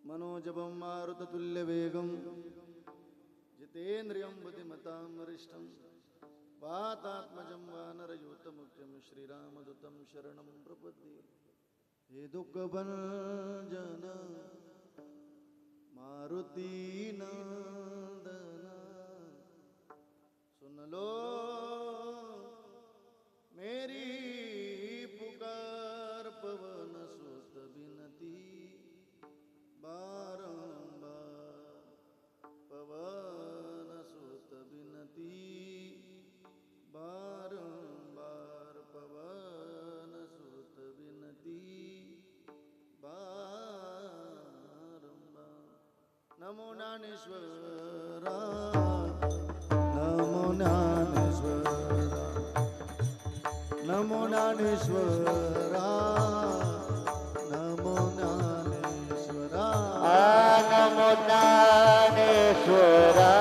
मनोजवं मारुततुल्यवेगं जितेन्द्रियं बुद्धिमतां वरिष्ठं वातात्मजं वानरयूतमुख्यं श्रीरामदूतं शरणं प्रपद्ये। हे दुःखभंजन मारुती नंदन सुन लो मेरी पुकार पवन सुत बिनती बारंबार पवन सुत बिनती बारंबार पवन सुत बिनती बारंबार। नमो ज्ञानेश्वरा नमो ज्ञानेश्वरा नमो ज्ञानेश्वरा नमो ज्ञानेश्वरा नमो ज्ञानेश्वरा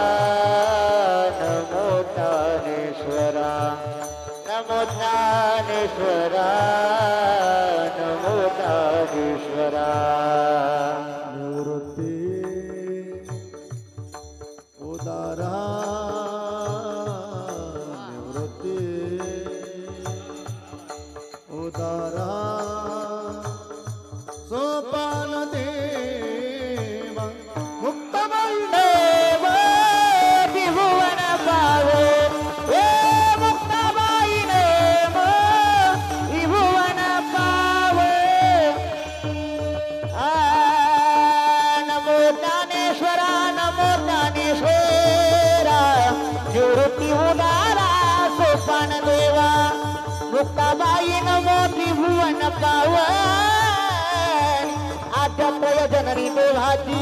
नमो ज्ञानेश्वरा नमो ज्ञानेश्वरा नमो ज्ञानेश्वरा। निवृत्ती उदारा निवृत्ती उदारा सोपान देवा मुक्तबाई देव त्रिभुवन पावे हे मुक्ताबाई नेम त्रिभुवन पावे। नमो ज्ञानेश्वरा नमो ज्ञानेश्वरा निवृत्ती उदारा सोपान देवा मुक्ताबाई नमो त्रिभुवन पावन आद्य प्रयोजनरी देवाची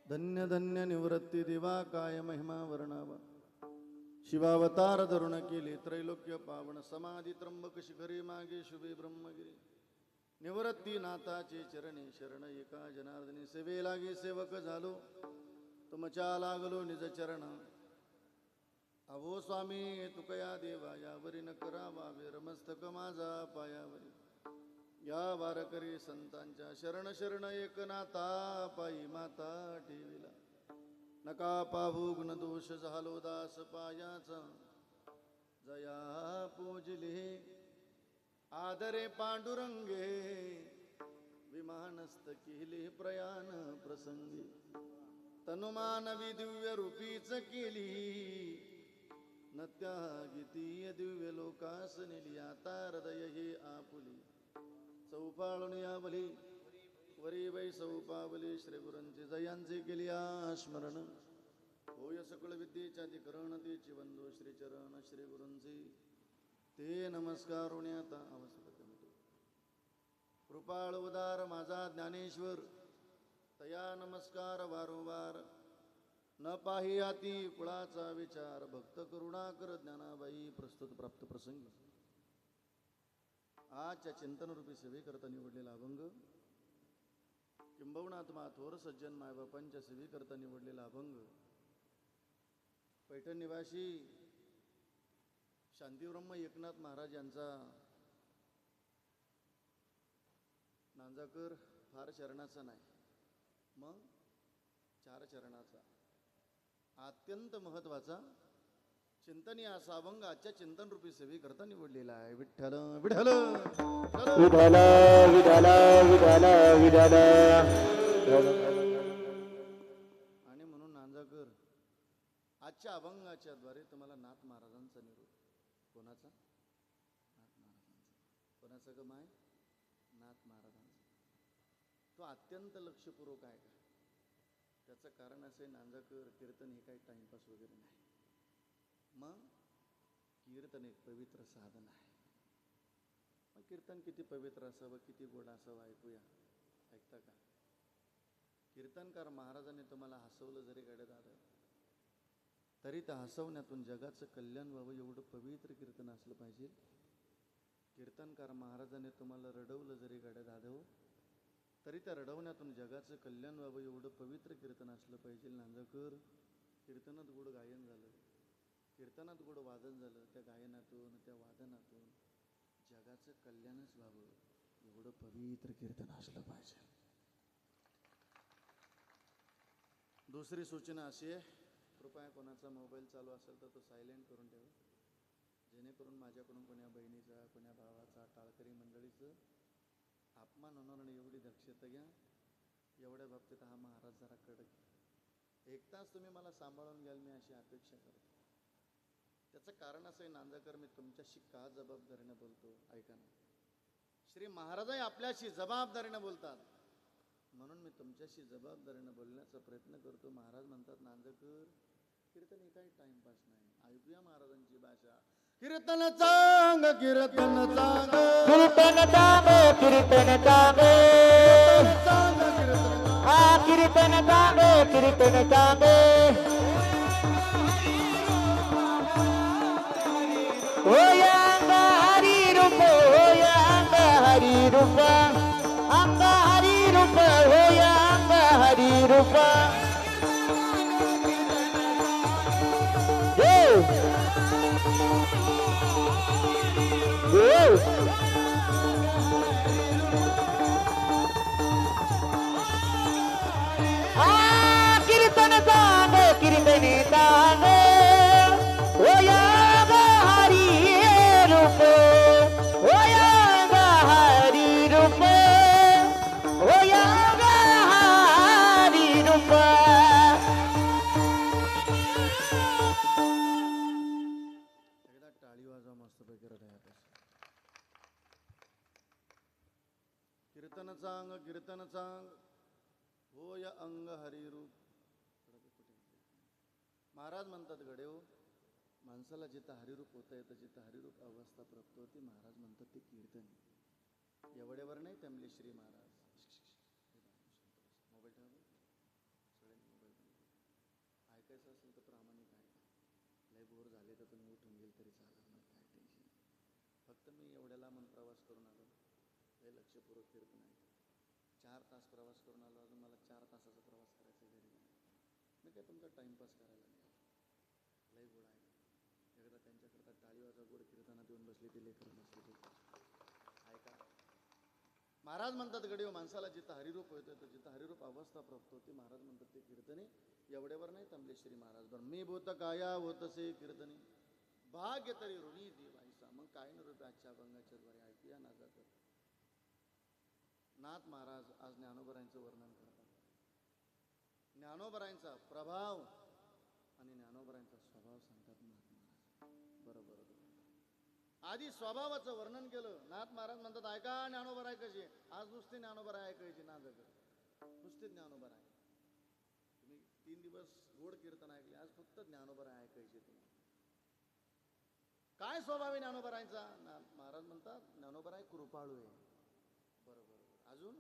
धन्य धन्य निवृत्ती देवा काय महिमा वर्णावा शिवावतार धरुण केले त्रैलोक्य पावन समाधी त्र्यंबक शिखरे मागे शुभे ब्रह्मगिरी निवृत्ती नाथाचे चरणी शरण एका जनार्दनी सेवे लागे सेवक झालो तुमच्या लागलो निज चरण अहो स्वामी तुकया देवा यावरी न करावा विरमस्तक माझा पायावरी या वारकरी संतांच्या शरण शरण एकनाथा पायी माता ठेविला नका पाहू गुणदोष झालो दास पायाचा जया पूजले आदरे पांडुरंगे विमानस्थ केले प्रयाण प्रसंगी तनुमानवी दिव्य रूपीच केली नत्यागितीय दिव्य लोकास नेली आता हृदय हे आपुली चौपाळून यावली वरी वै सौपावली श्री गुरूंची जयांचे केली स्मरण होय सकळ विद्येच्या अधिकरण तेची वंदो श्री चरण श्री गुरूंचे ते नमस्कार आता आवश्यक कृपाळ उदार माझा ज्ञानेश्वर तया नमस्कार वारंवार न पाही हाती कुळाचा विचार भक्त करुणाकर ज्ञानाबाई प्रस्तुत प्राप्त प्रसंगी आजच्या चिंतन रूपी सेवेकरता निवडलेला अभंग किंबहुना आत्मा थोर सज्जन मायबापांच्या सेवेकरता निवडलेला अभंग पैठण निवासी शांतिब्रह्म एकनाथ महाराज यांचा नांजाकर फार चरणाचा नाही मग 4 चरणाचा अत्यंत महत्वाचा चिंतनीय असा अभंग आजच्या चिंतन रूपी सेवे करता निवडलेला आहे विठ्ठल विठ्ठल विठ्ठल विठ्ठल विठ्ठल विठ्ठल। आणि म्हणून नांजाकर आजच्या अभंगाच्या द्वारे तुम्हाला नाथ महाराजांचा निरोप कोणाचा नाथ महाराजांचा कोणाचा गमाय नाथ महाराजांचा तो अत्यंत लक्षपूर्वक आहे का त्याचं कारण असे नांजाकर कीर्तन हे काही टाइमपास वगैरे नाही मग कीर्तन एक पवित्र साधन आहे मग कीर्तन किती पवित्र असावं किती गोड असावं ऐकूया ऐकता का कीर्तनकार महाराजांनी तुम्हाला हसवलं जरी गडद आलं तरी त्या हसवण्यातून जगाचं कल्याण व्हावं एवढं पवित्र कीर्तन असलं पाहिजे कीर्तनकार महाराजांनी तुम्हाला रडवलं जरी गाड्या दादव, तरी त्या रडवण्यातून जगाचं कल्याण व्हावं एवढं पवित्र कीर्तन असलं पाहिजे. नांदकर, कीर्तनात गोड गायन झालं, कीर्तनात गोड वादन झालं, त्या गायनातून त्या वादनातून जगाचं कल्याणच व्हावं एवढं पवित्र कीर्तन असलं पाहिजे. दुसरी सूचना अशी आहे, कृपया कोणाचा मोबाईल चालू असेल तर तो सायलेंट करून ठेवा, जेणेकरून माझ्याकडून कोण्या बहिणीचा, कोण्या भावाचा, टाळकरी मंडळीचं अपमान होणार नाही एवढी दक्षता घ्या. एवढ्या बाबतीत हा महाराज जरा कडक. एक तास तुम्ही मला सांभाळून घ्याल मी अशी अपेक्षा करतो. त्याचं कारण असं आहे नांदकर, मी तुमच्याशी का जबाबदारीने बोलतो ऐका ना. श्री महाराजही आपल्याशी जबाबदारीने बोलतात, म्हणून मी तुमच्याशी जबाबदारीने बोलण्याचा प्रयत्न करतो. महाराज म्हणतात नांदकर, कीर्तन हे काही टाइमपास नाही, ऐकूया महाराजांची भाषा. कीर्तन चांग, कीर्तन चांग, कीर्तन चांगे, कीर्तन चांगे, चांग कीर्तन. हा कीर्तन चांगे, कीर्तन चांगे. होय अंग हरी रूप, होय अंग हरी रूप, अंग हरी रूप, होय अंग हरी रूप. कीर्तन सांगे, कीर्तन सांगे, होय अंग हरी रूप, होय अंग हरी रूप, होय अंग हरी रूप. एकदा टाळी वाजवा मस्तपैकी हृदयात. कीर्तन चांग, कीर्तन चांग, होय अंग हरिरूप. महाराज म्हणतात गडेव, माणसाला जिथं हरिरूप होता येतं, जिथं हरिरूप अवस्था प्राप्त होती, महाराज म्हणतात ते कीर्तन. एवढ्यावर नाही थांबले श्री महाराज. मोबाईल ठेवा, सगळ्यांनी मोबाईल ऐकायचं असेल तर प्रामाणिक ऐका. लय बोर झाले तर तुम्ही उठून गेल तरी चालत नाही, काय टेन्शन. फक्त मी एवढ्या लांबून प्रवास करून आलो, लय लक्षपूर्वक कीर्तन आहे. 4 तास प्रवास करून आलो, अजून मला 4 तासाचा प्रवास करायचा घरी. मी काय तुमचा टाइमपास करायला नाही, लय गोड आहे. एकदा त्यांच्याकरता टाळी वाजवा, गोड कीर्तनात येऊन बसली ती लेकर बसली. ऐका, महाराज म्हणतात गडीव, माणसाला जिथं हरिरूप होतं तर जिथं हरिरूप अवस्था प्राप्त होती, महाराज म्हणतात ते कीर्तने. एवढ्यावर नाही थांबले श्री महाराज. बरं, मी भूत काया होतसे कीर्तने, भाग्य तरी ऋणी देवायचा. मग काय न रूपे आजच्या अभंगाच्या द्वारे ऐकूया ना जातं. नाथ महाराज आज ज्ञानोबरायांचं वर्णन करतात. ज्ञानोबरायांचा प्रभाव आणि ज्ञानोबरायांचा स्वभाव सांगतात नाथ महाराज. बरोबर, आधी स्वभावाचं वर्णन केलं. नाथ महाराज म्हणतात ऐका ज्ञानोबराय कशी. आज नुसते ज्ञानोबराय ऐकायची ना जगत, नुसते ज्ञानोबराय. तुम्ही 3 दिवस गोड कीर्तन ऐकले, आज फक्त ज्ञानोबराय ऐकायचे तुम्ही. काय स्वभाव आहे ज्ञानोबरायांचा? महाराज म्हणतात ज्ञानोबराय कृपाळू आहे. बरोबर. अजून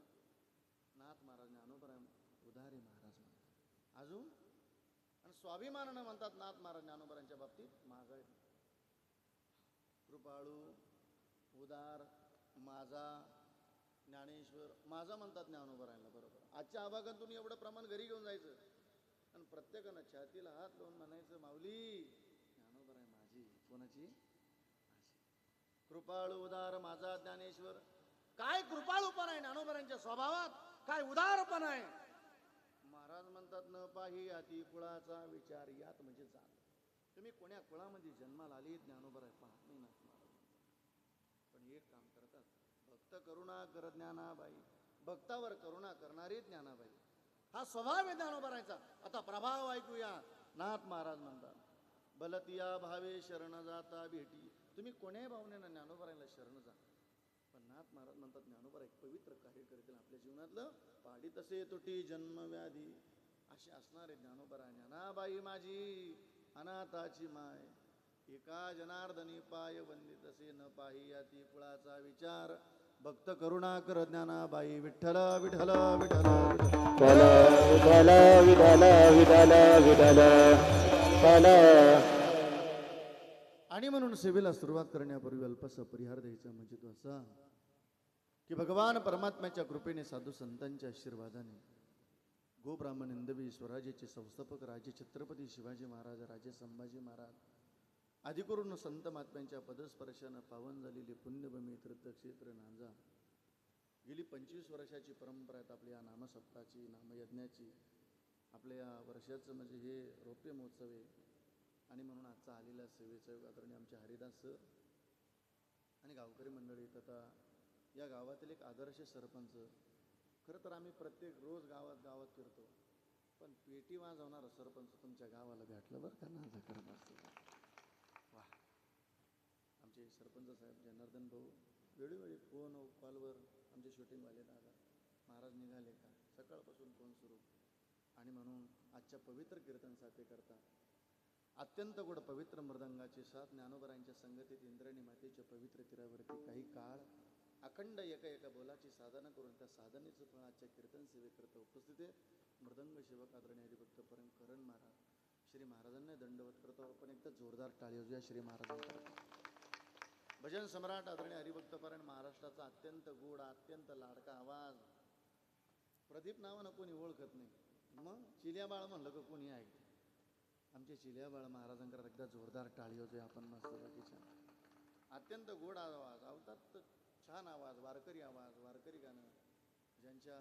नाथ महाराज ज्ञानोबराय उदारी महाराज म्हणतात. अजून आणि स्वाभिमानानं म्हणतात नाथ महाराज ज्ञानोबरांच्या बाबतीत माझा कृपाळू, उदार, माझा, ज्ञानेश्वर, माझा म्हणतात ज्ञानोबरायला. बरोबर. आजच्या आभागातून एवढं प्रमाण घरी घेऊन जायचं आणि प्रत्येकानं छातीला हात लावून म्हणायचं माऊली ज्ञानोबराय माझी. कोणाची? माझी. कृपाळू, उदार, माझा, ज्ञानेश्वर. काय कृपाळूपण आहे ज्ञानोबरांच्या स्वभावात, काय उदारपण आहे. महाराज म्हणतात न पाही अति कुळाचा विचार यात म्हणजे जात. तुम्ही कोण्या कुळामध्ये जन्माला आली ज्ञानोबराय पाहत नाही ना महाराज. पण एक काम करतात, भक्त करुणा कर ज्ञानाबाई, भक्तावर करुणा करणारी ज्ञानाबाई. हा स्वभाव आहे ज्ञानोबरायचा. आता प्रभाव ऐकूया. नाथ महाराज म्हणतात बलतिया भावे शरण जाता भेटी. तुम्ही कोण्याही भावनेनं ज्ञानोबरायला शरण जा. पण नाथ महाराज म्हणतात ज्ञानोबराय एक पवित्र कार्य करतील आपल्या जीवनातलं. पाडी तसे तुटी जन्म व्याधी अशी असणारे ज्ञानोबराय. ज्ञानाबाई माझी अनाथाची माय, एका जनार्दनी पाय वंदित असे न पाही अति कुळाचा विचार. भक्त करुणा कर ज्ञानाबाई. विठ्ठल विठ्ठल विठ्ठल विठ्ठल विठ्ठल विठ्ठल विठ्ठल विठ्ठल. आणि म्हणून सेवेला सुरुवात करण्यापूर्वी अल्पसा परिहार द्यायचा म्हणजे तो असा की भगवान परमात्म्याच्या कृपेने साधू संतांच्या आशीर्वादाने गोब्राह्मण हिंदवी स्वराज्याचे संस्थापक राजे छत्रपती शिवाजी महाराज राजे संभाजी महाराज आदी करून संत महात्म्यांच्या पदस्पर्शानं पावन झालेली पुण्यभूमी तीर्थक्षेत्र नांजा गेली 25 वर्षाची परंपरा आहेत आपल्या या नामसप्ताची नामयज्ञाची आपल्या या वर्षाचं म्हणजे हे रौप्य महोत्सव आहे. आणि म्हणून आजचा आलेला सेवेचा योग आदरणीय आमचे हरिदास सर आणि गावकरी मंडळी तथा या गावातील एक आदर्श सरपंच. खरं तर आम्ही प्रत्येक रोज गावात फिरतो पण पेटी वाजवणारा सरपंच तुमच्या गावाला भेटलं बरं का ना करत असतो. वा आमचे सरपंच साहेब जनार्दन भाऊ वेळोवेळी फोन कॉलवर आमचे शूटिंगवाले दादा महाराज निघाले का सकाळपासून फोन सुरू. आणि म्हणून आजच्या पवित्र कीर्तन साथे करता अत्यंत गोड पवित्र मृदंगाची साथ ज्ञानोबरांच्या संगतीत इंद्राणी मातेच्या पवित्र तीरावरती काही काळ अखंड एका बोलाची साधना करून त्या साधनेचं फळ आजच्या कीर्तन सेवेकरता उपस्थित आहे. मृदंग सेवक आदरणीय हरिभक्त परम करण महाराज श्री महाराजांना दंडवत करतो. आपण एकदा जोरदार टाळी वाजूया श्री महाराजांना. भजन सम्राट आदरणीय हरिभक्त परम महाराष्ट्राचा अत्यंत गोड अत्यंत लाडका आवाज. प्रदीप नावानं कोणी ओळखत नाही मग चिल्या बाळ म्हणलं का कोणी आहे. आमचे चिल्या बाळ महाराजांकडे एकदा जोरदार टाळी वाजूया आपण मस्त बाकीच्या. अत्यंत गोड आवाज अवतात छान आवाज वारकरी गाणं ज्यांच्या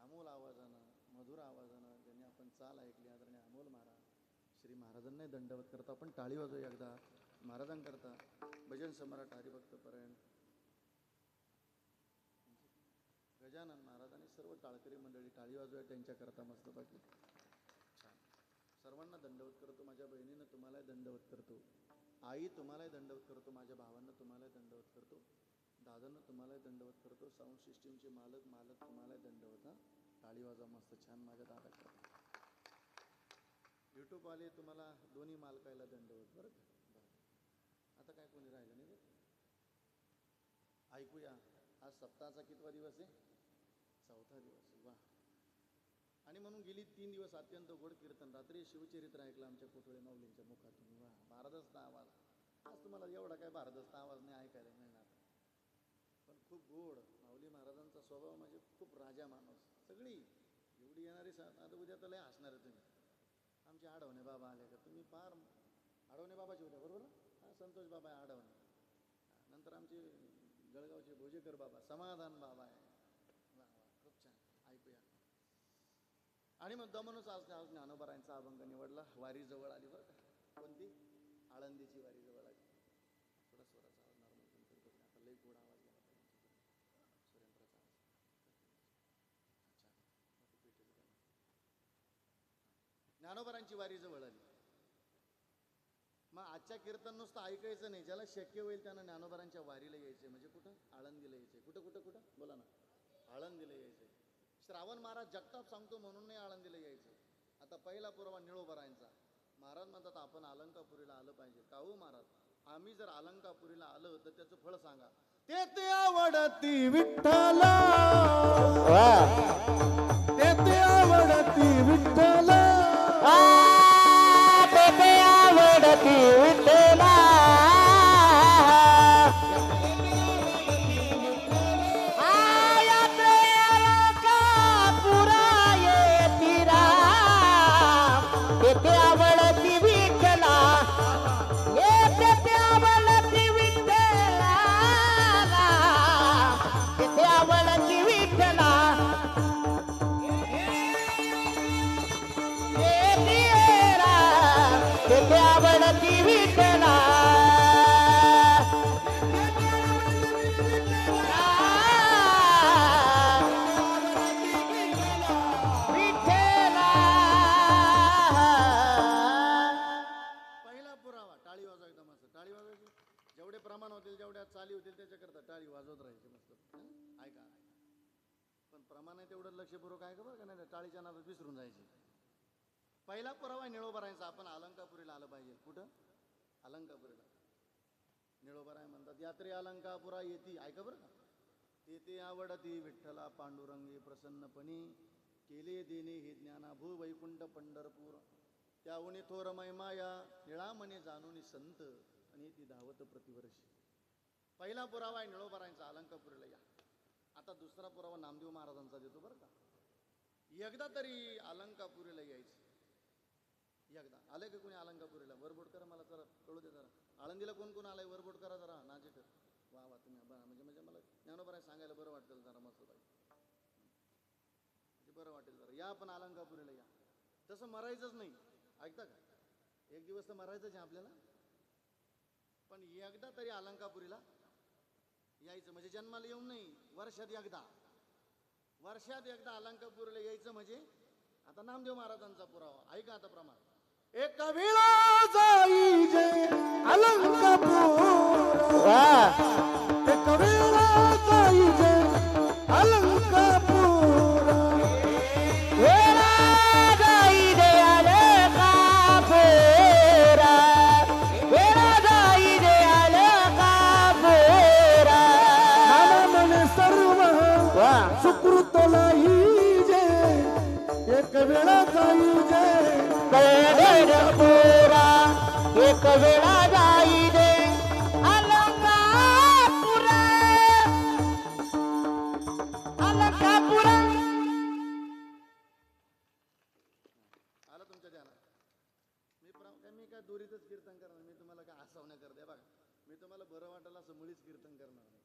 अमोल आवाजानं मधुर आवाजानं ज्यांनी आपण चाल ऐकली आदरणीय अमोल महाराज श्री महाराजांना दंडवत करता आपण टाळी वाजवूया एकदा महाराजांकरता. भजन सम्राट हरिभक्त परायण गजानन महाराज आणि सर्व टाळकरी मंडळी टाळी वाजवूया त्यांच्याकरता मस्त बाकी छान. सर्वांना दंडवत करतो. माझ्या बहिणीनं तुम्हालाही दंडवत करतो. आई तुम्हालाही दंडवत करतो. माझ्या भावांना तुम्हालाही दंडवत करतो. दादांना तुम्हालाही दंडवत करतो. साऊंड सिस्टीमचे मालक तुम्हालाही दंडवत. हा टाळी वाजवा मस्त छान माझ्या दादा करतो. यूट्यूबवाले तुम्हाला दोन्ही मालकायला दंडवत बरं का. आता काय कोणी राहिलं नाही बरं. ऐकूया आज सप्ताहाचा कितवा दिवस आहे. 4था दिवस. वा. आणि म्हणून गेली 3 दिवस अत्यंत गोड कीर्तन. रात्री शिवचरित्र ऐकलं आमच्या कोठोळे माऊलींच्या मुखातून. वा भारदस्त आवाज. आज तुम्हाला एवढा काय भारदस्त आवाज नाही ऐकायला मिळणार पण खूप गोड. माऊली महाराजांचा स्वभाव म्हणजे खूप राजा माणूस. सगळी एवढी येणारी आता उद्या तर लय हसणार आहे तुम्ही. आमचे आडवणे बाबा आले का तुम्ही फार आडवणे बाबाचे उद्या बरोबर ना. संतोष बाबा आहे आडवणे. नंतर आमचे जळगावचे भोजेकर बाबा समाधान बाबा आहे. वा वा खूप छान. ऐकूया. आणि मग दमनच आज ज्ञानोबरांचा अभंग निवडला. वारी जवळ आली बरं का. कोणती आळंदीची वारी जवळ आली. थोडा स्वराचा आवाज नॉर्मल करतो. आता लई गोड आवाज गेला सुरेंद्राचा आवाज. ज्ञानोबरांची वारी जवळ आली. मग आजच्या कीर्तन नुसतं ऐकायचं नाही. ज्याला शक्य होईल त्यानं ज्ञानोबरांच्या वारीला यायचे. म्हणजे कुठं आळंदीला यायचे. कुठं बोला ना. आळंदीला यायचे. श्रावण महाराज जगताप सांगतो म्हणून नाही आळंदीला यायचं. आता पहिला पुरावा निळोबरांचा. महाराज म्हणतात आपण अलंकापुरीला आलं पाहिजे. का हो महाराज आम्ही जर अलंकापुरीला आलं तर त्याचं फळ सांगा. ते आवडती विठ्ठला ते आवडती विठ्ठला ते आवडती विठ्ठला चाली होतील त्याच्याकरता टाळी वाजवत राहायची मस्त. ऐका पण प्रमाण तेवढं लक्षपूर्वक आहे का बरं का नाही. टाळीच्या नादात विसरून जायचे. पहिला पुरावा निळोबरांचा. आपण अलंकापुरीला आलं पाहिजे. कुठं अलंकापुरीला. निळोबराय म्हणतात यात्रे अलंकापुरा येती. ऐका बरं का. तेथे आवडती विठ्ठला पांडुरंगी प्रसन्नपणी केले देणे हे ज्ञानाभू वैकुंठ पंढरपूर त्याहून थोर महिमा या निळामणे जाणून संत नेती धावत प्रतिवर्षी. पहिला पुरावा आहे निळोबारांचा, अलंकापुरीला या. आता दुसरा पुरावा नामदेव महाराजांचा देतो बरं का. एकदा तरी अलंकापुरीला यायचं. एकदा आलंय का कोणी अलंकापुरीला? वरबोट करा, मला जरा कळू दे जरा. आळंदीला कोण कोण आलाय वरबोट करा जरा. नाजेकर वा वा, तुम्ही म्हणजे मला ज्ञानोबराय सांगायला बरं वाटेल जरा, मस्त पाहिजे, बरं वाटेल जरा. या पण अलंकापुरीला या. तसं मरायचंच नाही, ऐकता का? एक दिवस तर मरायचंच आहे आपल्याला, पण एकदा तरी अलंकापुरीला यायचं. म्हणजे जन्माला येऊन नाही, वर्षात एकदा. वर्षात एकदा अलंकापुरीला यायचं म्हणजे आता नामदेव महाराजांचा पुरावा ऐका आता प्रमाण. एक वेळा जाई जे अलंकापूर, एक वेळा जाई जे अलंकापूर, वेळा जाई दे अलंकापुरा, वेळा जाई दे अलंकापुरा. नाना म्हणे सर्व सुकृत लाई जे, एक वेळा जाई जे पुरा, एक वेळा जाई दे अलंकापुरा, अलंकापुरा. आलं तुमच्या ध्यानात? मी काय दोरीतच कीर्तन करणार, मी तुम्हाला काय हसवण्या करते बघा. मी तुम्हाला बरं वाटेल असं मुळीच कीर्तन करणार नाही,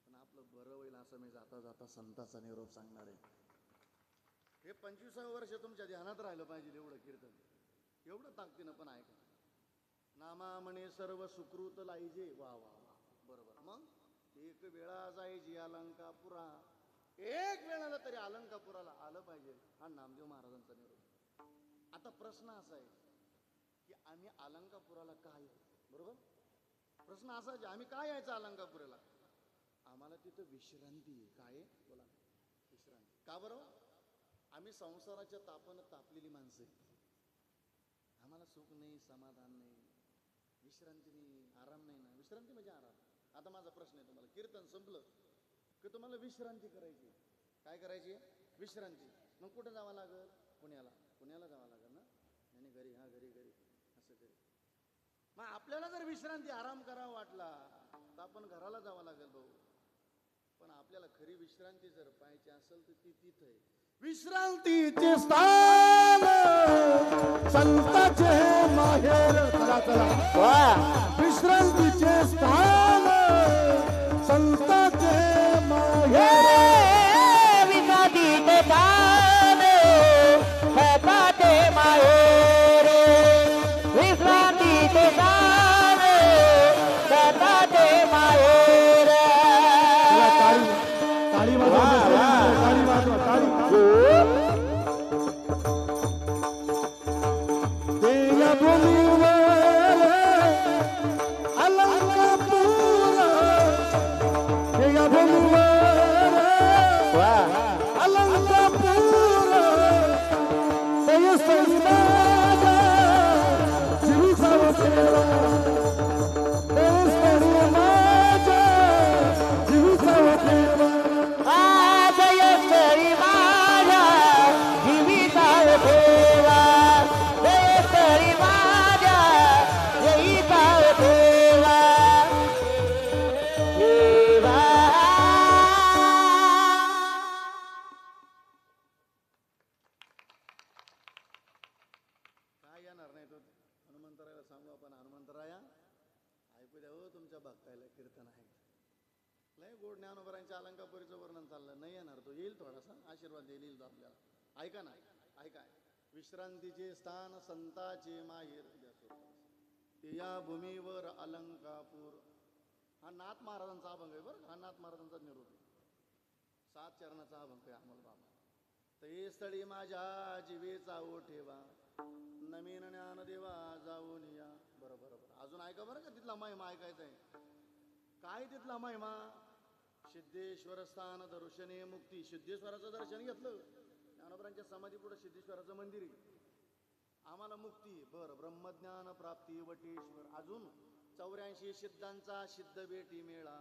पण आपलं बरं होईल असं मी जाता जाता संताचा निरोप सांगणार आहे. हे 25व्या वर्ष तुमच्या ध्यानात राहिलं पाहिजे एवढं कीर्तन, एवढं ताकदीनं पण ऐका. नामा म्हणे सर्व सुकृत लाईजे, वा वा वा, बरोबर. मग एक वेळा जायची अलंकापुरा, एक वेळाला तरी अलंकापुराला आलं पाहिजे, हा नामदेव महाराजांचा निरोप. आता प्रश्न असा आहे की आम्ही अलंकापुराला का येऊ? बरोबर, प्रश्न असा आहे आम्ही काय यायचं अलंकापुराला? आम्हाला तिथं विश्रांती आहे. काय आहे? बोला, विश्रांती. का बरं? आम्ही संसाराच्या तापानं तापलेली माणसं आहे. आम्हाला सुख नाही, समाधान नाही, विश्रांती नाही, आराम नाही ना. विश्रांती म्हणजे आराम. आता माझा प्रश्न आहे तुम्हाला, कीर्तन संपलं की तुम्हाला विश्रांती करायची. काय करायची? विश्रांती. मग कुठं जावं लागेल? पुण्याला. पुण्याला जावं लागेल ना? नाही घरी, हा घरी घरी असं घरी. मग आपल्याला जर विश्रांती आराम करावा वाटला तर आपण घराला जावं लागेल भाऊ. पण आपल्याला खरी विश्रांती जर पाहिजे असेल तर ती तिथं आहे. विश्रांतीचे स्थान संताचे माहेर. चला चला, विश्रांतीचे स्थान संताचे माहेर. विश्रांतीचे स्थान संताचे माहेर, विश्रांतीचे स्थान संताचे माहेर. टाळी टाळी वाजवा, टाळी वाजवा, टाळी. देया भूमीवर अलंकापूर, देया भूमीवर अलंकापूर, देयस्थळी माझ्या जीवीचा वसेरा, देयस्थळी माझ्या जीवीचा वसेरा. जयश्री माझ्या जीविता ठेवा, जयश्री माझ्या जयीता ठेवा, ठेवा. काय येणार नाही तो हनुमंतरायाला सांगू आपण. हनुमंतराया ऐकू द्या हो, तुमच्या भक्तायला कीर्तन आहे. लय गोड ज्ञानोबरांच्या अलंकापुरीचं वर्णन चाललं. नाही येणार तो, येईल थोडासा आशीर्वाद येईल तो आपल्याला. ऐका ना, ऐका. विश्रांतीचे स्थान संताचे माहेर, या भूमीवर अलंकापूर. हा नाथ महाराजांचा अभंग आहे बरं. हा नाथ महाराजांचा निरोप आहे. 7 चरणाचा अभंग आहे अमोल बाबा. ते स्थळी माझ्या जीवेचा ओ ठेवा, नवीन ज्ञान देवा जाऊन या. बरोबर बरोबर. अजून ऐका बरं का, तिथला महिमा ऐकायचा आहे. काय तिथला महिमा? सिद्धेश्वर स्थान दर्शने मुक्ती. सिद्धेश्वराचं दर्शन घेतलं, ज्ञानोबरांच्या समाधी पुढे सिद्धेश्वराचं मंदिर आहे. आम्हाला मुक्ती. बरं, ब्रह्मज्ञान प्राप्ती वटेश्वर. अजून 84 सिद्धांचा सिद्ध भेटी मेळा,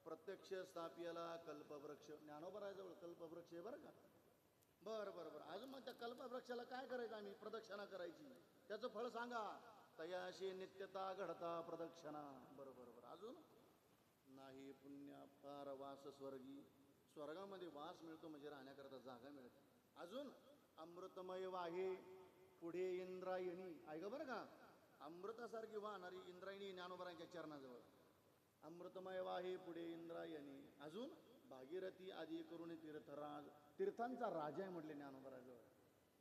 प्रत्यक्ष स्थापियला कल्पवृक्ष. ज्ञानोबराजवळ कल्पवृक्ष आहे बरं का. बरं बरं बरं. अजून मग त्या कल्पवृक्षाला काय करायचं? आम्ही प्रदक्षिणा करायची. त्याचं फळ सांगा. तयाशी नित्यता घडता प्रदक्षिणा. बरोबर बरोबर. अजून नाही पुण्यापार वास स्वर्गी. स्वर्गामध्ये वास मिळतो म्हणजे राहण्याकरता जागा मिळते. अजून अमृतमय वाहे पुढे इंद्रायणी. ऐका बरं का, अमृतासारखी वाहणारी इंद्रायणी ज्ञानोबरांच्या चरणाजवळ. अमृतमय वाहे पुढे इंद्रायणी. अजून भागीरथी आदी करून तीर्थराज. तीर्थांचा राजा आहे म्हटले ज्ञानोबराजवळ.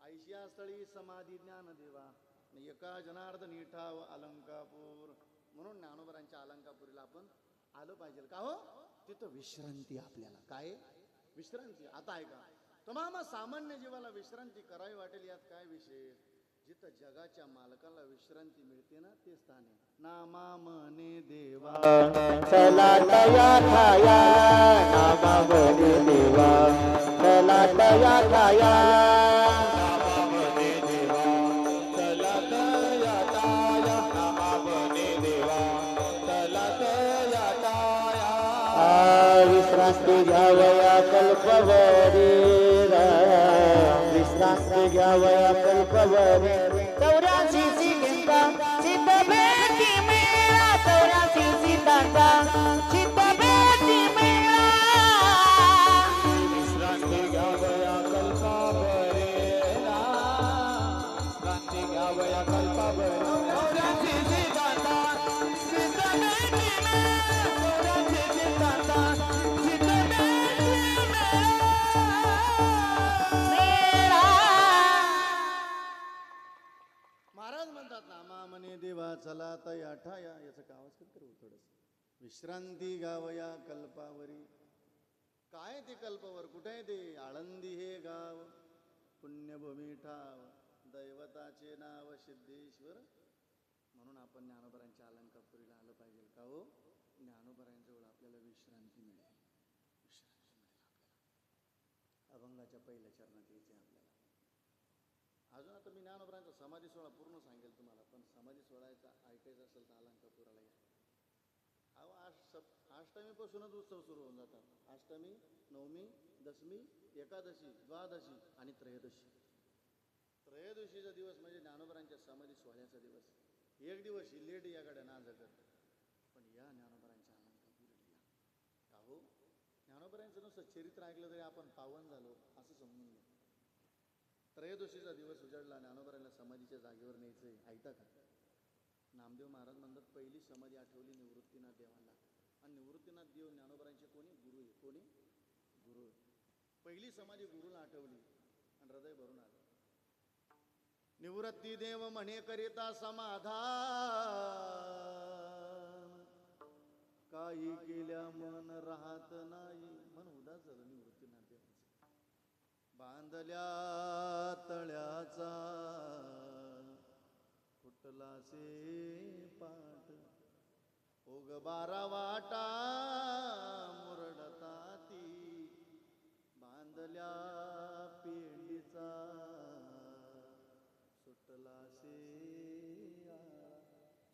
ऐशिया स्थळी समाधी ज्ञानदेवा. एका जनार्दनी ठाव अलंकापूर. म्हणून ज्ञानोबरांच्या अलंकापुरीला आपण आलं पाहिजे. का हो, तिथं विश्रांती आपल्याला. काय विश्रांती? आता ऐका, तुम्हाला सामान्य जीवाला विश्रांती करावी वाटेल यात काय विशेष? जिथं जगाच्या मालकाला विश्रांती मिळते ना ते स्थान आहे. नामा मने देवा चला तया ठाया नामा बने देवा. चला तया ठाया नामा बने देवा. चला तया ठाया नामा बने देवा. चला तया ठाया. विश्रांती घ्यावया कल्पवरी. विश्रांती घ्यावया कल्पवरी. 84 सीतांचा चित्त भेटी मेळा. 84 सीतांचा चित्त भेटी मेळा. विश्रांती घ्यावया कल्पवरेला. विश्रांती घ्यावया कल्पवरेला. 84 सीतांचा चित्त भेटी मेळा. 84 सीतांचा चित्त भेटी मेळा. महाराज म्हणतात नामा मने देवा चला तया ठाया. याचं कावच करू थोडस. विश्रांती गावया कल्पावरी. काय ते कल्पावर? कुठे आहे ते? आळंदी हे गाव पुण्यभूमी ठाव. दैवताचे नाव सिद्धेश्वर. म्हणून आपण ज्ञानोबरांच्या अलंकापुरीला आलं पाहिजे. का हो, ज्ञानोबरांजवळ आपल्याला विश्रांती मिळेल. विश्रांती मिळेल आपल्याला. अभंगाच्या पहिल्या चरणात यायचे आपल्याला. अजून आता मी ज्ञानोबरांचा समाधी सोहळा पूर्ण सांगेल तुम्हाला, पण समाधी सोहळ्याचा ऐकायचं असेल तर अलंकापुराला या. अहो अष्टमीपासूनच उत्सव सुरू होऊन जातात. अष्टमी, नवमी, दशमी, एकादशी, द्वादशी आणि त्रयोदशी. त्रयोदशीचा दिवस म्हणजे ज्ञानोबरांच्या समाधी सोहळ्याचा दिवस. एक दिवस लेट याकडे ना जगत, पण या ज्ञानोबरांच्या अलंकापुरीला या. का हो, ज्ञानोबरांचं नुसतं चरित्र ऐकलं तरी आपण पावन झालो असं समजून घ्या. त्रयोदशीचा दिवस उजाडला, ज्ञानोबरांना समाधीच्या जागेवर न्यायचंय. ऐकता का? नामदेव महाराज म्हणतात पहिली समाधी आठवली निवृत्तीनाथ देवाला. आणि निवृत्तीनाथ देव ज्ञानोबरांचे कोणी? गुरु आहे. कोणी? गुरु. पहिली समाधी गुरुला आठवली आणि हृदय भरून आलं. निवृत्ती देव म्हणे करिता समाधान. काही केल्या मन राहत नाही. मन उदास झालं निवृत्तीनाथ देवाचं. बांधल्या तळ्याचा फुटलासे पाठ. ओग 12 वाटा मुरडता ती. बांधल्या पेंडीचा सुटलासे.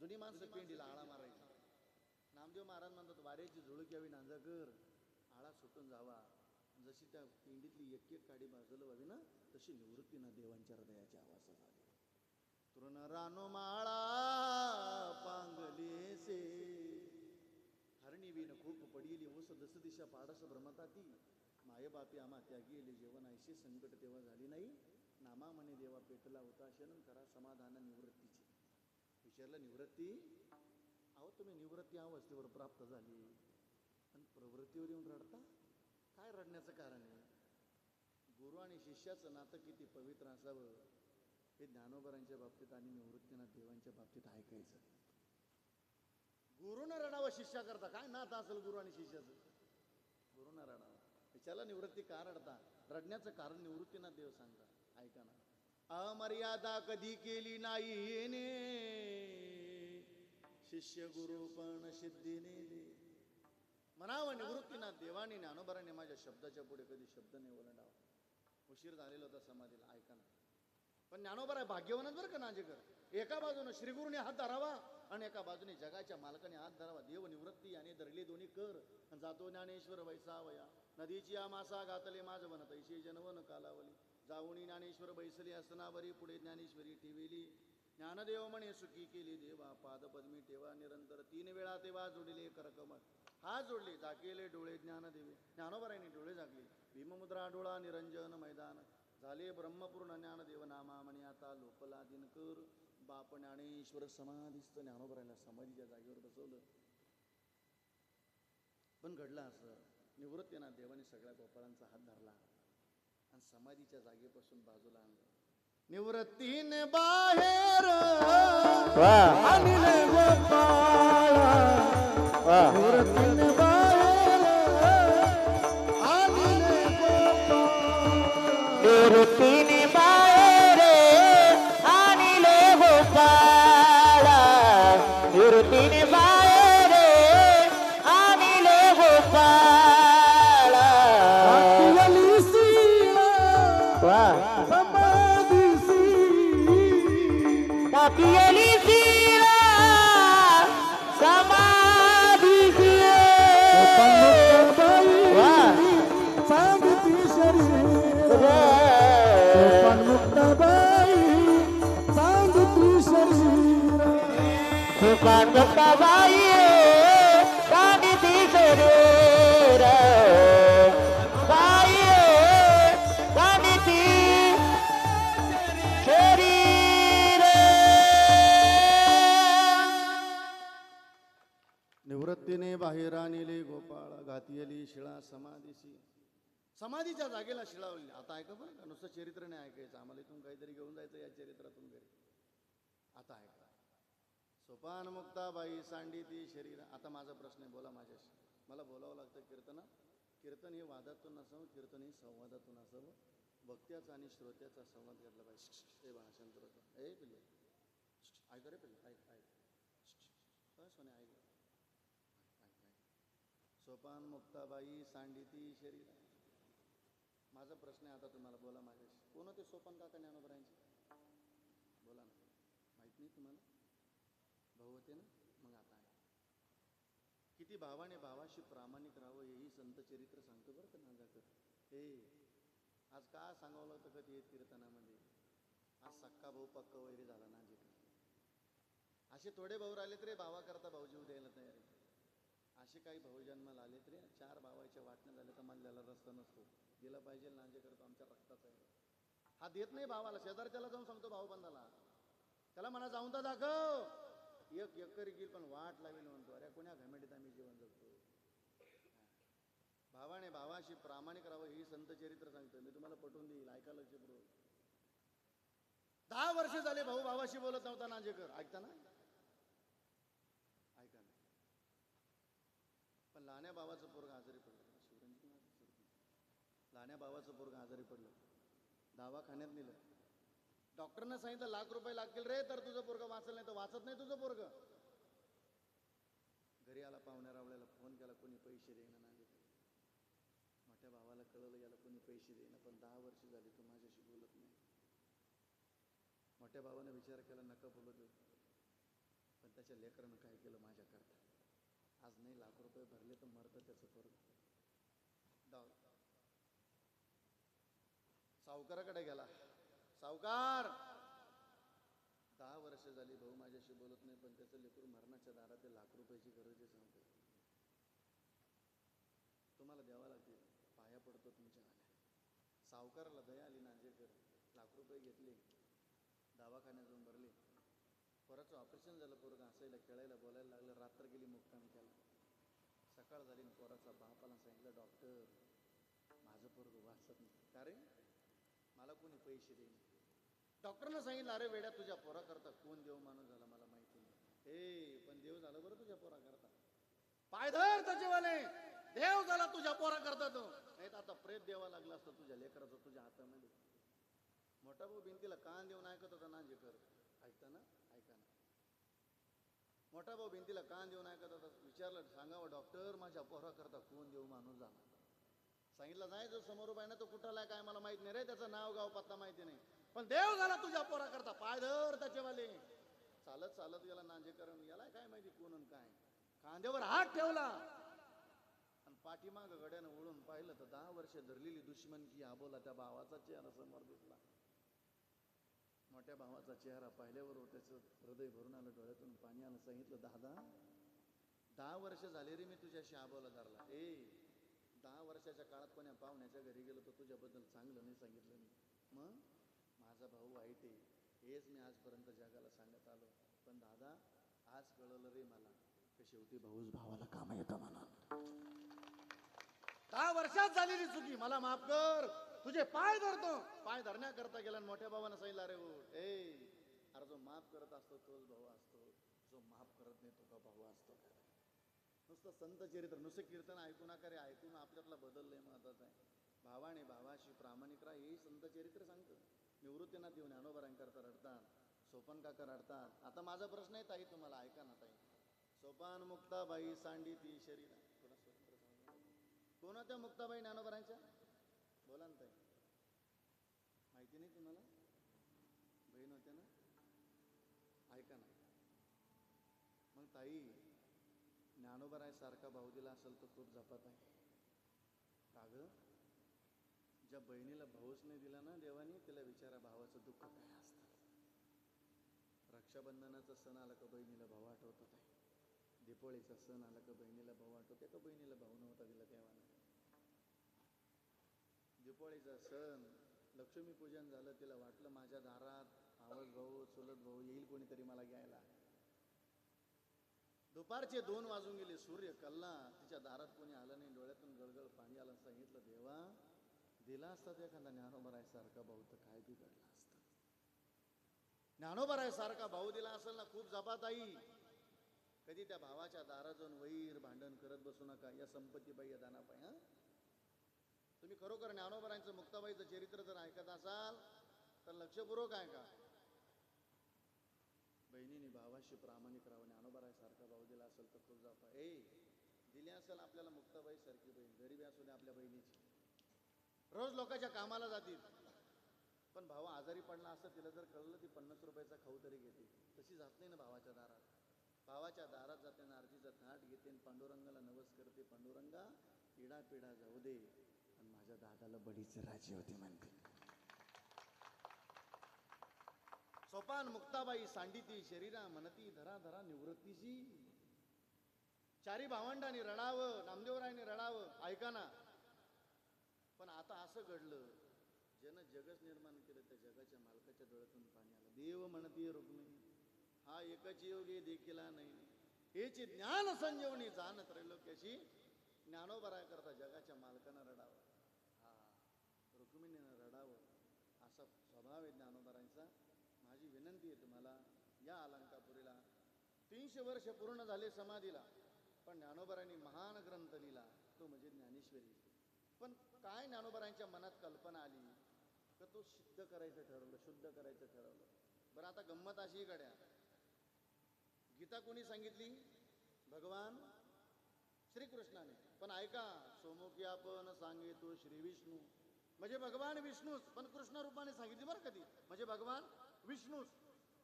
जुनी माणसं पेंडीला आळा मारायची. नामदेव महाराज म्हणतात वाऱ्याची झुळूक यावी नांजाकर, आळा सुटून जावा. जशी त्या पेंडीतली एक एक काडी बाजूला व्हावी ना, तशी निवृत्तीनाथ देवांच्या हृदयाची आवाज झाली. तृण रानो माळा पांगलेसे. हरणी विन खूप पडीली ओस दस दिशा पाडस भ्रमताती. माय बापी आम्हा त्यागी गेले जेवण ऐशी संकट तेव्हा झाली नाही. नामा म्हणे देवा पेटला होता शरण करा समाधान निवृत्तीची. विचारलं निवृत्ती? अहो तुम्ही निवृत्ती अवस्थेवर प्राप्त झाली आणि प्रवृत्तीवर येऊन रडता? काय रडण्याचं कारण आहे? गुरु आणि शिष्याचं नातं किती पवित्र असावं हे ज्ञानोबरांच्या बाबतीत आणि निवृत्तीनाथ देवांच्या बाबतीत ऐकायचं. गुरुनं रडावं शिष्या करता. काय नातं असेल गुरु आणि शिष्याचं? गुरुनं रडावं. विचारला निवृत्ती का रडता? रडण्याचं कारण निवृत्तीनाथ देव सांगतात. ऐका ना. अमर्यादा कधी केली नाही ने, शिष्य गुरु पण सिद्धीने दे. म्हणावं निवृत्तीनाथ देवानी ज्ञानोबरांनी माझ्या शब्दाच्या पुढे कधी शब्द नाही ओलांडावा. उशीर झालेला होता समाधीला. ऐका ना. पण ज्ञानोबरा भाग्यवानच बरं का नाजेकर. एका बाजूने श्रीगुरूने हात धरावा आणि एका बाजूने जगाच्या मालकाने हात धरावा. देव निवृत्ती आणि धरले दोन्ही कर. जातो ज्ञानेश्वर वैसावया. नदीची या मासा घातले माझ वन तैशी जनवन कालावली. जाऊनी ज्ञानेश्वर बैसली असनावरी पुढे ज्ञानेश्वरी ठेविली. ज्ञानदेव म्हणे सुखी केली देवा पादपद्मी ठेवा निरंतर 3 वेळा तेव्हा जोडले करकमळ हात जोडले जाकेले डोळे ज्ञानदेवे ज्ञानोबरायने डोळे जागले भीममुद्रा डोळा निरंजन मैदान झाले ब्रह्मपूर्ण ज्ञानदेव नामा म्हणे आता लोकला दिनकर बाप ज्ञानेश्वर समाधीस्थ ज्ञानोबरायला समाधीच्या जागेवर बसवलं. पण घडलं असं निवृत्तीनाथ देवाने सगळ्या गोपाळांचा हात धरला आणि समाधीच्या जागेपासून बाजूला आणलं. निवृत्तीने बाहेर वाह आणले गोपाळा वाह निवृत्तीने बाहेर आणले गोपाळा निवृत्तीने बाहेर आणले गोपाळा निवृत्तीने बाहेर आणले गोपाळा काठियाली सीला वाह समाधीसी टाकियली शिला समाधीची वाह सांगती शरीर मुक्ताबाई सांगती शरीर सुकान बाई कानिती शरीर बाई कानिती शरीर निवृत्तीने बाहेर आणले गोपाळ घातियली शिळा समाधीशी समाधीच्या जागेला शिळावली. आता ऐका बरं का नुसतं चरित्र नाही ऐकायचं आम्हाला इथून काहीतरी घेऊन जायचं या चरित्रातून घरी. आता ऐका सोपान मुक्ताबाई सांडी ती शरीर. आता माझा प्रश्न आहे बोला माझ्याशी. मला बोलावं लागतं कीर्तन हे वादातून नसावं कीर्तन हे संवादातून असावं. वक्त्याचा आणि श्रोत्याचा संवाद घडला पाहिजे. हे भाषण करत ए पिल्ले ऐक रे पिल्ले ऐक ऐक सोने ऐक सोपान मुक्ताबाई सांडिती शरीर. माझा प्रश्न आहे आता तुम्हाला बोला माझ्याशी. कोण होते सोपान काका ज्ञानोबरायांचे बोला ना. माहित नाही तुम्हाला भाऊ होते ना. मग आता आहे किती भावाने भावाशी प्रामाणिक राहावं हेही संत चरित्र सांगतो बरं का नांदाकर. हे आज का सांगावं लागतं कधी येत कीर्तनामध्ये. आज सक्का भाऊ पक्का वैरी झाला ना जे असे थोडे भाऊ राहिले तरी भावा करता भाऊ जीव द्यायला तयार आहे. असे काही भाऊ जन्माला आले तरी 4 भावाच्या वाटण्या झाल्या तर मधल्याला रस्ता नसतो. दिला पाहिजे लांजे करतो आमच्या रक्ताचा आहे. हा देत नाही भावाला. शेजारच्याला जाऊन सांगतो भाऊ बंधाला त्याला म्हणा जाऊन तर दाखव एक एकरी गेल पण वाट लावेल म्हणतो. अरे कोण्या घमेडीत आम्ही जीवन जगतो. भावाने भावाशी प्रामाणिक राहावं ही संत चरित्र सांगतो. मी तुम्हाला पटवून देईल ऐका लक्षपूर्वक. 10 वर्ष झाले भाऊ भावाशी बोलत नव्हता नांजेकर. ऐकता ना ऐका ना. पण लहान्या भावाचं पोरग आजारी पडलं. लहान्या भावाचं पोरग आजारी पडलं. दवाखान्यात नेलं. डॉक्टरनं सांगितलं ₹1,00,000 लागतील रे तर तुझं पोरग वाचलं नाही तर वाचत नाही तुझं पोरग. घरी आला पाहुण्या रावळ्याला फोन केला कोणी पैसे देईना नाही. मोठ्या भावाला कळलं याला कोणी पैसे देईना. पण 10 वर्ष झाली तू माझ्याशी बोलत नाही. मोठ्या भावानं विचार केला नका बोलत देऊ. पण त्याच्या लेकरानं काय केलं माझ्याकरता. आज नाही ₹1,00,000 भरले तर मरतं त्याचं पोरग. सावकाराकडे गेला. सावकार 10 वर्ष झाली भाऊ माझ्याशी बोलत नाही पण त्याचं लेकरू मरणाच्या दारात ₹1,00,000ची गरज आहे सांगतो. तुम्हाला द्यावा लागतील पाया पडतो तुमच्या आल्या. सावकाराला दया आली नांजेकर. ₹1,00,000 घेतले. दवाखान्यात जाऊन भरले. पोराचं ऑपरेशन झालं. पोरगं हसायला खेळायला बोलायला लागलं. रात्र गेली मुक्काम केला. सकाळ झाली पोराचा बापाला सांगितलं डॉक्टर माझं पोरगं वाचत नाही. का रे मला कोणी पैसे देईन. डॉक्टरनं सांगितलं अरे वेड्या तुझ्या पोरा करता कोण देव माणूस झाला मला माहिती नाही. हे पण देव झालं बरं तुझ्या पोरा करता. पायधर त्याचेवाले देव झाला तुझ्या पोरा करता तो. नाही तर आता प्रेत द्यावा लागला असतं तुझ्या लेकराचं तुझ्या हातामध्ये. मोठा भाऊ भिंतीला कान देऊन ऐकत होता ना जे कर. ऐकता ना ऐका ना. मोठा भाऊ भिंतीला कान देऊन ऐकत होता. विचारलं सांगावं डॉक्टर माझ्या पोरा करता कोण देव माणूस झाला. सांगितलं नाही जो समोर उभा आहे ना तो कुठाला काय मला माहित नाही रे. त्याचं नाव गाव पत्ता माहिती नाही पण देव झाला तुझ्या पोरा करता. पायधर त्याचेवाले चालत चालत गेला नांजेकरण. याला काय माहिती कोण आणि काय. खांद्यावर हात ठेवला आणि पाठीमाग गड्यानं ओळून पाहिलं तर 10 वर्ष धरलेली दुश्मनकी आबोला त्या भावाचा चेहरा समोर दिसला. मोठ्या भावाचा चेहरा पाहिल्यावर त्याचं हृदय भरून आलं, डोळ्यातून पाणी आलं. सांगितलं, दादा 10 वर्ष झाले रे मी तुझ्याशी आबोला धरला. 10 वर्षाच्या काळात कोण्या पाहुण्याच्या घरी गेलो तर तुझ्याबद्दल चांगलं नाही सांगितलं मी. मग माझा भाऊ वाईट आहे हेच मी आजपर्यंत जगाला सांगत आलो. पण दादा आज कळलं रे मला की शेवटी भाऊच भावाला काम येतं म्हणा. 10 वर्षात झालेली चुकी मला माफ कर, तुझे पाय धरतो. पाय धरण्याकरता गेला, मोठ्या भावानं सांगितलं, अरे उठ. अरे जो माफ करत असतो तोच भाऊ असतो, जो माफ करत नाही तो का भाऊ असतो का? नुसतं संत चरित्र, नुसतं कीर्तन ऐकू नका रे, ऐकून आपल्यातला बदल लय महत्वाचा आहे. भावाने भावाशी प्रामाणिक राहा हे संत चरित्र सांगतं. निवृत्तीनाथ येऊन ज्ञानोबारांकरता रडतात, सोपान काका रडतात. आता माझा प्रश्न आहे ताई, तुम्हाला ऐका ना ताई. सोपान मुक्ताबाई सांडी ती शरीर कोणत्या मुक्ताबाई ज्ञानोबारांच्या? बोला ना ताई, माहिती नाही तुम्हाला? बहीण होत्या ना, ऐका ना. मग ताई ज्ञानोबराय सारखा भाऊ दिला असेल तर खूप जपात आहे का ग? ज्या बहिणीला भाऊच नाही दिला ना देवानी, तिला विचारा भावाचं दुःख काय असतं. रक्षाबंधनाचा सण आला का बहिणीला भाऊ आठवतो काय? दीपावळीचा सण आला का बहिणीला भाऊ आठवते का बहिणीला भाऊ नव्हता दिला देवाने? दीपावळीचा सण, लक्ष्मीपूजन झालं, तिला वाटलं माझ्या दारात आवाज भाऊ चुलत भाऊ येईल कोणीतरी मला घ्यायला. दुपारचे 2 वाजून गेले, सूर्य कल्ला, तिच्या दारात कोणी आलं नाही, डोळ्यातून गळगळ पाणी आलं. सांगितलं, देवा दिला असता तर एखादा ज्ञानोबराय सारखा भाऊ तर काय बिघडला असतं. ज्ञानोबराय सारखा भाऊ दिला असेल ना, खूप जपात आई. कधी त्या भावाच्या दारात जाऊन वैर भांडण करत बसू नका. या संपत्तीबाई या दानाबाई, हा तुम्ही खरोखर ज्ञानोबरांचं मुक्ताबाईचं चरित्र जर ऐकत असाल तर लक्षपूर्वक ऐका. बहिणीने भावाशी प्रामाणिक राहावं. ज्ञानोबराय सारखा भाऊ दिला असेल तर खूप जपा. दिली असेल आपल्याला मुक्ताबाई सारखी बहीण, गरीबी असू दे आपल्या बहिणीची, रोज लोकांच्या कामाला जातील, पण भाऊ आजारी पडला असं तिला जर कळलं ती 50 रुपयाचा खाऊ तरी घेते. तशी जात नाही ना भावाच्या दारात. भावाच्या दारात जाते, नारजीचा थाट घेते आणि पांडुरंगाला नवस करते, पांडुरंगा पिढा पिढा जाऊ दे आणि माझ्या दादाला बडीच राजी होती म्हणते. सोपान मुक्ताबाई सांडिती शरीरा म्हणती धरा धरा निवृत्तीची. 4 भावंडांनी रडावं, नामदेवरायांनी रडावं, ऐका ना. पण आता असं घडलं, ज्यानं जगच निर्माण केलं त्या जगाच्या मालकाच्या डोळ्यातून पाणी आलं. देव म्हणते रुक्मिणी हा एकच योगी देखीला नाही, हेची ज्ञान संजीवनी जाण त्रैलोक्याची. ज्ञानोबराय करता जगाच्या मालकानं रडावं, हा रुक्मिणीनं रडावं, असा स्वभाव आहे ज्ञानोबरांचा. माझी विनंती आहे तुम्हाला, या अलंकापुरीला 300 वर्ष पूर्ण झाले समाधीला, पण ज्ञानोबरांनी महान ग्रंथ लिहिला, तो म्हणजे ज्ञानेश्वरी. पण काय ज्ञानोबरांच्या मनात कल्पना आली तर तो सिद्ध करायचं ठरवलं, शुद्ध करायचं ठरवलं. बरं आता गंमत अशी गड्या, गीता कोणी सांगितली? भगवान श्रीकृष्णाने. पण ऐका, सोमुखी आपण सांगितो श्री विष्णू, म्हणजे भगवान विष्णूच, पण कृष्ण रूपाने सांगितली बरं कधी, म्हणजे भगवान विष्णूच.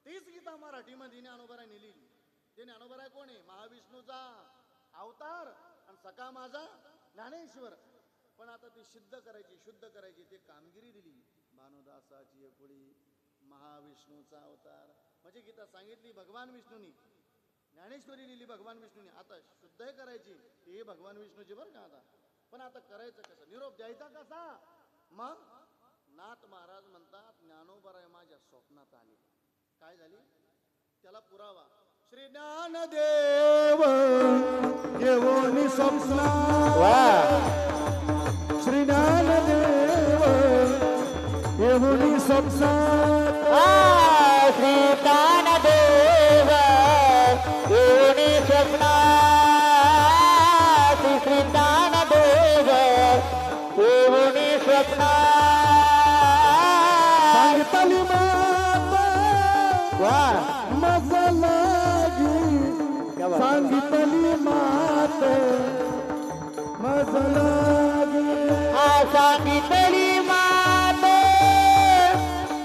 तीच गीता मराठीमध्ये ज्ञानोबरांनी लिहिली. ते ज्ञानोबराय कोण आहे? महाविष्णूचा अवतार आणि सखा माझा ज्ञानेश्वर. पण आता ती सिद्ध करायची, शुद्ध करायची, ते कामगिरी दिली. भानुदासाची एकुळी महाविष्णूचा अवतार, म्हणजे गीता सांगितली भगवान विष्णूनी, ज्ञानेश्वरी लिहिली भगवान विष्णूनी. आता शुद्ध करायची हे भगवान विष्णूची बरं का. आता पण आता करायचं कसं, निरोप द्यायचा कसा? मग नाथ महाराज म्हणतात ज्ञानोबराय माझ्या स्वप्नात आले. काय झाली त्याला पुरावा, श्री ज्ञानदेव येवोनी स्वप्ना, श्री ज्ञानदेव येवोनी स्वप्ना, श्री ज्ञानदेव येऊनी स्वप्ना, श्री ज्ञानदेव येऊनी स्वप्ना. सांगतली माता मज लागी, सांगितली मात मज लागी, सांगितली मात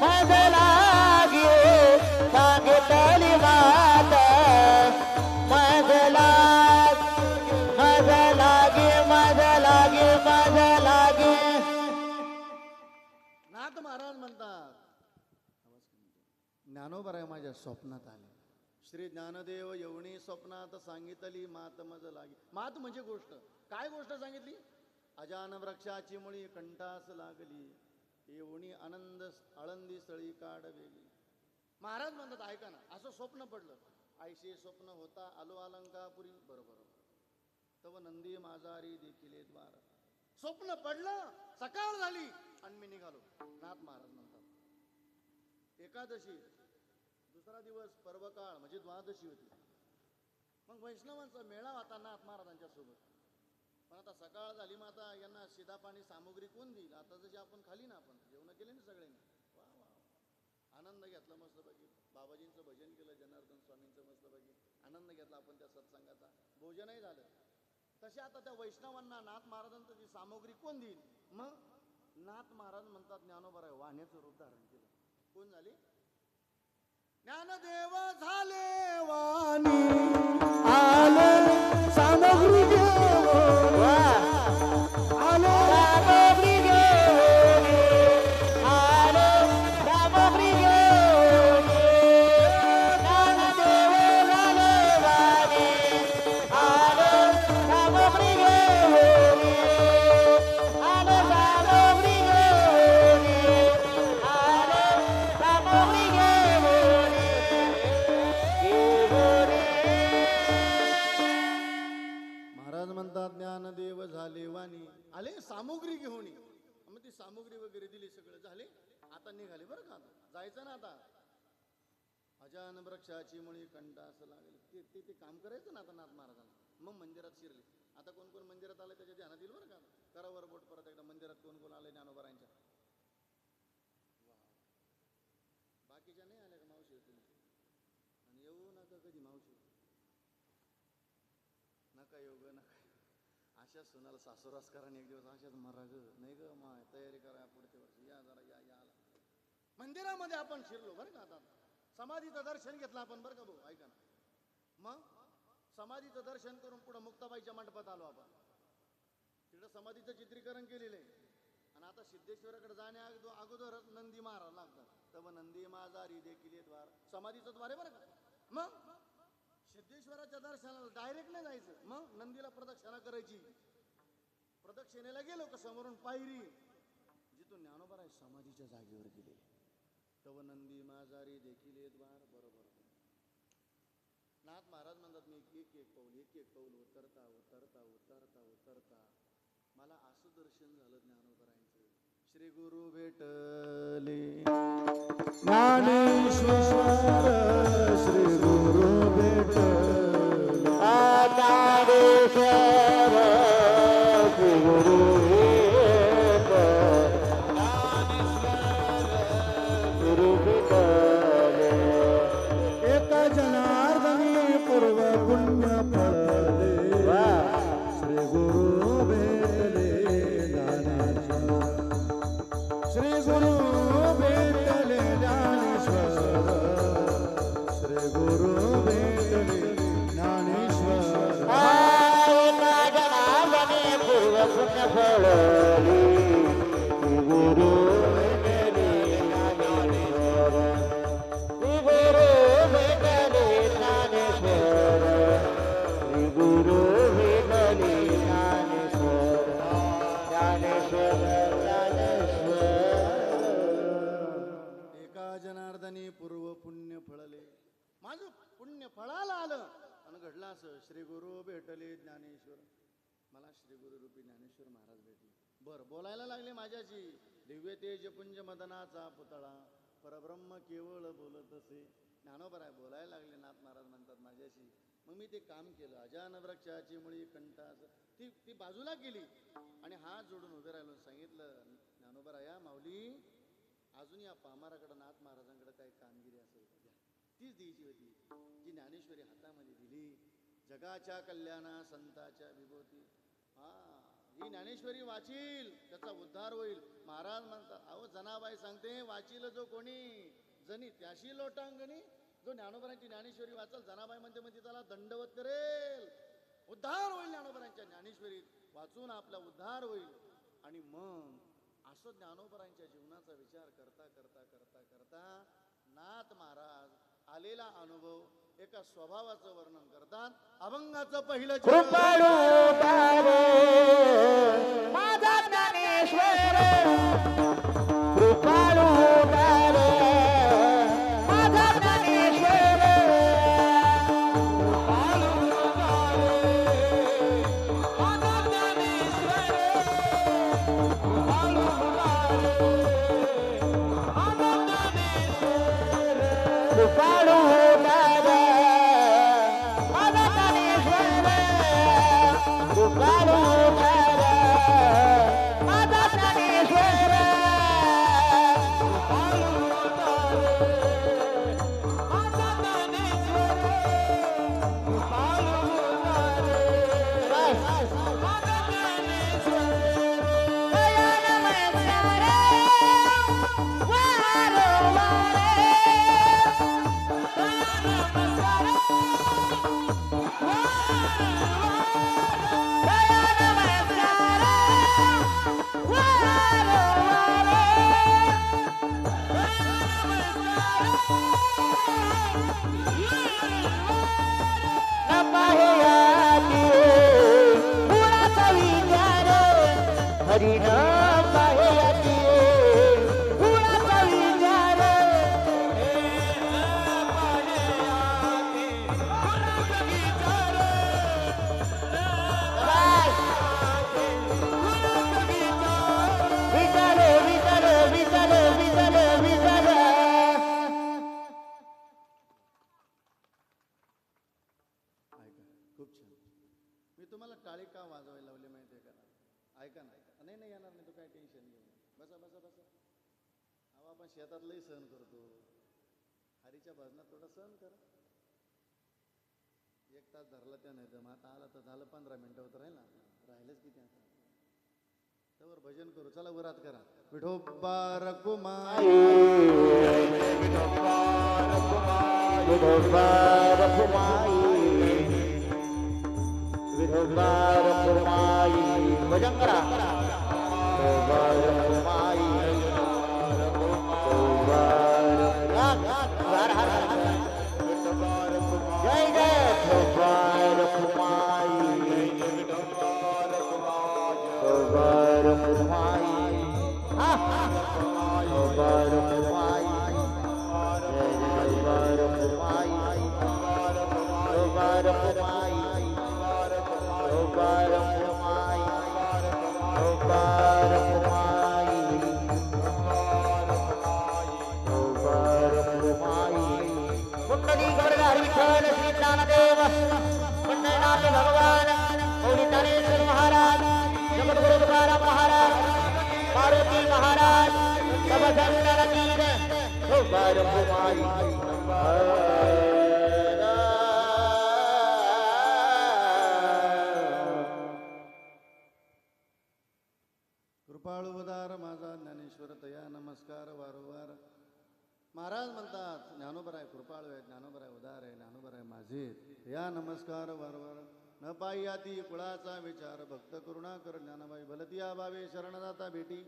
मज लागी, सांगितली मात मज लागी, मज लागी, मज लागी, मज लागी. नाथ महाराज म्हणतात, ज्ञानोबराय माझ्या स्वप्नात आले. श्री ज्ञानदेव येवणी स्वप्नात सांगितली मात मज लागी. मात म्हणजे गोष्ट. काय गोष्ट सांगितली? अजान वृक्षाची मुळी कंठास लागली, येवणी आनंद आळंदी स्थळी काढ वेगळी. महाराज म्हणतात ऐका ना, असं स्वप्न पडलं. आयशे स्वप्न होता आलो अलंकापुरी. बरोबर. तव नंदी माझारी देखील द्वार. स्वप्न पडलं, सकाळ झाली आणि मी निघालो. नाथ महाराज म्हणतात एकादशी दुसरा दिवस पर्वकाळ म्हणजे द्वादशी होती. मग वैष्णवांचा मेळा होता नाथ महाराजांच्या सोबत. पण आता सकाळ झाली, मग आता यांना शिदा पाणी सामुग्री कोण देईल? आता जशी आपण खाली ना, आपण जेवण केले ना सगळ्यांनी. वा वा, आनंद घेतला मस्तपैकी. बाबाजींचं भजन केलं, जनार्दन स्वामींचं मस्तपैकी आनंद घेतला आपण त्या सत्संगाचा. भोजनही झालं. तसे आता त्या वैष्णवांना नाथ महाराजांचं ती सामुग्री कोण देईल? मग नाथ महाराज म्हणतात ज्ञानोबराय वाण्याचं रूप धारण केलं. कोण झाले? ज्ञानदेव झाले वाणी आले सामग्री घेऊन, आले सामग्री घेऊन, आले सामग्री घेऊन. ज्ञानदेव झाले वाणी, आले सामग्री घेऊन, आले सामग्री घेऊन, आले सामग्री घेऊन, घेऊन. महाराज म्हणतात ज्ञानदेव झाले वाणी, आले सामुग्री घेऊन. मग ती सामुग्री वगैरे दिली, सगळं झाले. आता निघाले बरं का, जायचं ना आता. अजान वृक्षाची मुळी कंठास लागली. ते काम करायचं ना आता नाथ महाराजांना. मग मंदिरात शिरले. आता कोण कोण मंदिरात आले त्याच्या ध्यानात येईल बरं का. करावर बोट परत एकदा. मंदिरात कोण कोण आले ज्ञानोबरायांच्या? बाकीच्या नाही आल्या का मावशी तुम्ही? आणि येऊ नका कधी मावशी, नका येऊ ग नका. अशा सुनाला सासुरास करा एक दिवस. अशाच मरा ग नाही ग माय, तयारी करा पुढच्या वर्षी. या जरा या या. मंदिरामध्ये आपण शिरलो बरं का. आता समाधीचं दर्शन घेतलं आपण बरं का भाऊ, ऐका ना. मग समाधीचं दर्शन करून पुढे मुक्ताबाईच्या मंडपात आलो आपण. तिकडं समाधीचं चित्रीकरण केलेलं आहे. आणि आता सिद्धेश्वराकडे जाण्या अगोदरच नंदी महाराज लागतात. तव नंदी माझारी देखील द्वार. समाधीचं द्वार आहे बरं का. मग सिद्धेश्वराच्या दर्शनाला डायरेक्ट नाही जायचं. मग नंदीला प्रदक्षिणा करायची. प्रदक्षिणेला गेलो का समोरून पायरी, जिथून ज्ञानोबराय समाधीच्या जागेवर गेले. तव नंदी माझारी देखील द्वार. बरोबर. नाथ महाराज म्हणतात मी एक एक पाऊल उतरता उतरता उतरता उतरता मला असं दर्शन झालं ज्ञानोबरायांचं. श्री गुरु भेटले ज्ञानेश्वर श्री गुरु भेटले. ज्ञानेश्वर श्री गुरु गुरु भेटले. एका जनार्दनी पूर्व पुण्य फळले. श्री गुरु भेटले ज्ञानेश्वर. श्री गुरु भेटले ज्ञानेश्वर. श्री गुरु भेटले ज्ञानेश्वर. एका जनार्दनी पूर्व पुण्य फळली. श्री गुरु भेटले ज्ञानेश्वर. श्री गुरु भेटले ज्ञानेश्वर. श्री गुरु भेटले ज्ञानेश्वर. ज्ञानेश्वर ज्ञानेश्वर. एका जनार्दनी पूर्व पुण्य फळले. माझं पुण्य फळाला आलं आणि घडलं असं. श्री गुरु भेटले ज्ञानेश्वर. मला श्री गुरु रूपी ज्ञानेश्वर महाराज भेटले. बरं बोलायला लागले माझ्याशी. दिव्य तेज पुंज मदनाचा पुतळा परब्रह्म केवळ बोलत असे. ज्ञानोबराय बोलायला लागले. नाथ महाराज म्हणतात माझ्याशी. मग मी ते काम केलं. अजान वृक्षाची मुळी कंठास ती बाजूला केली आणि हात जोडून उभे राहिलो. सांगितलं ज्ञानोबराया माऊली, अजून या पामाराकडे नाथ महाराजांकडे काही कामगिरी असेल द्या. तीच द्यायची होती जी ज्ञानेश्वरी हातामध्ये दिली. जगाच्या कल्याणा संताच्या विभूती. हा, ही ज्ञानेश्वरी वाचील त्याचा उद्धार होईल. महाराज म्हणतात अहो जनाबाई सांगते वाचील जो कोणी जनी त्याशी लोटांगणी. जो ज्ञानोबरांची ज्ञानेश्वरी वाचल जनाबाई म्हणते म्हणजे त्याला दंडवत करेल. उद्धार होईल ज्ञानोबरांच्या ज्ञानेश्वरीत वाचून आपला उद्धार होईल. आणि मग असं ज्ञानोबरांच्या जीवनाचा विचार करता करता करता करता नाथ महाराज आलेला अनुभव एका स्वभावाचं वर्णन करतात. अभंगाचं पहिलं चरण. कृपाळू बारे माझा ज्ञानेश्वर कृपाळू बारे माझा ज्ञानेश्वर कृपाळू बारे माझा ज्ञानेश्वर कृपाळू बारे माझा ज्ञानेश्वर कृपाळू बारे माझा ज्ञानेश्वर हरी नाम पाहयाती कुणाचा विचार विचार विचार विचार विचार विचार ऐका खूप छान. मी तुम्हाला टाळी का वाजवायला लावली माहिती आहे का? ऐका ना. नाही नाही येणार नाही, तो काय टेन्शन घेऊ. बसा बसा बसा. अहो आपण शेतातलंही सहन करतो, हरीच्या भजनात थोडा सहन करा. 1 तास धरला त्या नाही तर मग आता आला तर झालं 15 मिनिटं होतं राहील ना, राहिलंच किती आता. त्यावर भजन करू. चला वरात करा. विठोबा रखुमाई विठोबा रखुमाई विठोबा रखुमाई भजन करा. विठोबा रखुमाई विठोबा जय जय विठोबा रखुमाई विठोबा रखुमाई विठोबा रखुमाई जय जय विठोबा रखुमाई विठोबा रखुमाई विठोबा रखुमाई विठोबा रखुमाई विठोबा रखुमाई कुंडली गौरधारी विठ्ठल श्री ज्ञानदेव पंढरीनाथ भगवान मौली ज्ञानेश्वर महाराज जगद्गुरु तुकाराम महाराज पार्वती महाराज सब संतान तीर विठोबा रखुमाई कृपाळू उदार माझा ज्ञानेश्वर तया नमस्कार वारंवार. महाराज म्हणतात ज्ञानोबर आहे, कृपाळू आहे, ज्ञानोबर आहे, उदार आहे, ज्ञानोबर आहे माझे या नमस्कार वारंवार. न पायाती कुळाचा विचार भक्त करुणा कर ज्ञानाबाई भलतिया भावे शरणदाता भेटी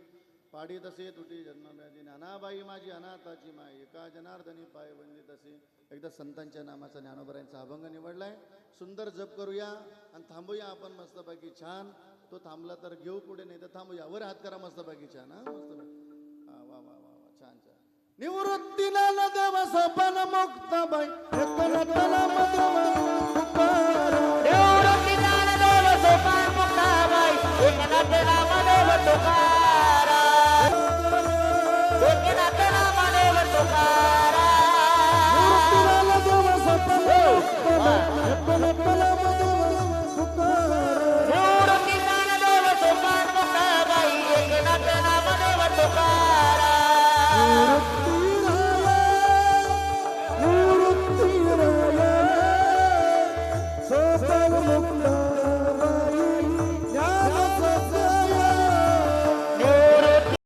पाडी तसे तुटी जन्मव्याधी. ज्ञानाबाई माझी अनाथाची माय एका जनार्दनी पाय वंदित असे. एकदा संतांच्या नामाचा ज्ञानोबरायांचा अभंग निवडलाय. सुंदर जप करूया आणि थांबूया आपण मस्तपैकी छान. तो थांबला तर घेऊ पुढे, नाही तर थांबूया. वर हात करा मस्तपैकी छान. हा मस्त वा वा वा वा छान छान. निवृत्तीला न देव सपन मुक्त बाई एकनतला मधुर पुकार. देव रत्नान देव सोपान मुक्ताबाई एकनाथ नाम देव तुकार